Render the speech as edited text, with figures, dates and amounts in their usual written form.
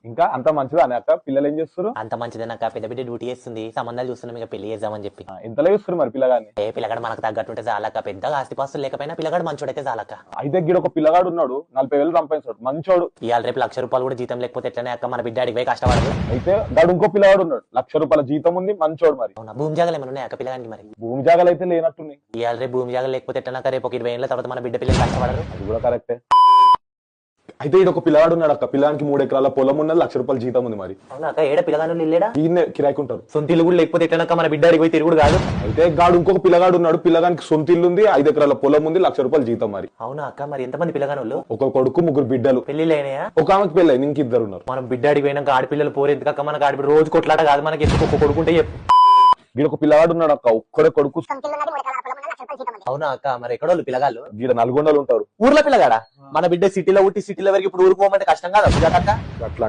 ఇంకా అంత మంచిదా అని అక్క? పిల్లలు ఏం చేస్తారు? అంత మంచిదేనక్క, పెద్ద బిడ్డ డ్యూటీ చేస్తుంది, సంబంధాలు చూస్తున్నాం, ఇక పెళ్లి చేద్దామని చెప్పి. ఎంతలో చూస్తారు మరి పిల్లగాన్ని? ఏ పిల్లగాడు మనకు తగ్గట్టుంటే చాలక్క, పెద్దగా ఆస్తిపాస్తులు లేకపోయినా పిల్లగాడు మంచోడైతే చాలక్క. అయితే గిడ ఒక పిల్లగాడు ఉన్నాడు, 40,000 సంపాదించాడు, మంచోడు. ఇవాళ రేపు ₹1,00,000 కూడా జీతం లేకపోతే ఎట్లనే అక్క, మన బిడ్డ అడిగి పోయి కష్టపడదు. అయితే గాడు ఇంకో పిల్లగాడు ఉన్నాడు, ₹1,00,000 జీతం ఉంది, మంచోడు. మరి అవునా, భూమి జాగాలు ఏమైనా ఉన్నాయి అక్క పిల్లగానికి? మరి భూమి జాగాలు అయితే లేనట్టున్నాయి. ఇవాళ రేపు భూమి జాగాలు లేకపోతే ఎట్లనక్క, రేపు ఒక 20 ఏళ్ళ తర్వాత మన బిడ్డ పిల్లలు కష్టపడరు. అది కూడా కరెక్టే. అయితే ఈడ ఒక పిల్లగాడు ఉన్నాడు అక్క, పిల్లగానికి 3 ఎకరాల పొలం ఉన్నది, ₹1,00,000 జీతం ఉంది. మరి అవునా అక్క, ఏడ పిల్లగాను ఇల్లేడా? ఈయనే కిరాయికుంటారు. సొంత ఇల్లు కూడా లేకపోతే ఎట్లనక్క, మన బిడ్డ అడిగి పోయి తిరుగుడు కాదు. అయితే గాడు ఇంకొక పిల్లగాడు ఉన్నాడు, పిల్లగానికి సొంత ఇల్లు ఉంది, 5 ఎకరాల పొలం ఉంది, ₹1,00,000 జీతం. మరి అవునా అక్క, మరి ఎంతమంది పిల్లగాను? ఒక కొడుకు, 3 బిడ్డలు. పెళ్లిళ్ళు అయినాయా? ఒక ఆమెకు పెళ్ళి అయింది, ఇంక 2 ఉన్నారు. మనం బిడ్డ అడిగి పోయినాక ఆడపిల్లలు పోరు ఎందుకక్క, మనకు ఆడపిల్ల రోజు కొట్లాట కాదు మనకి, ఎందుకు ఒక కొడుకుంటే చెప్పు. గీడ ఒక పిల్లగాడు ఉన్నాడు అక్క, ఒక్కడే కొడుకు. అవునా అక్క, మరి ఎక్కడోళ్ళు పిల్లగాళ్ళు? గీడ నల్గొండలు ఉంటారు. ఊర్లో పిల్లగాడా? మన బిడ్డ సిటీలో ఉట్టి సిటీలో వరకు ఇప్పుడు ఊరుకోమంటే కష్టం కాదా సుజాతక్క? అట్లా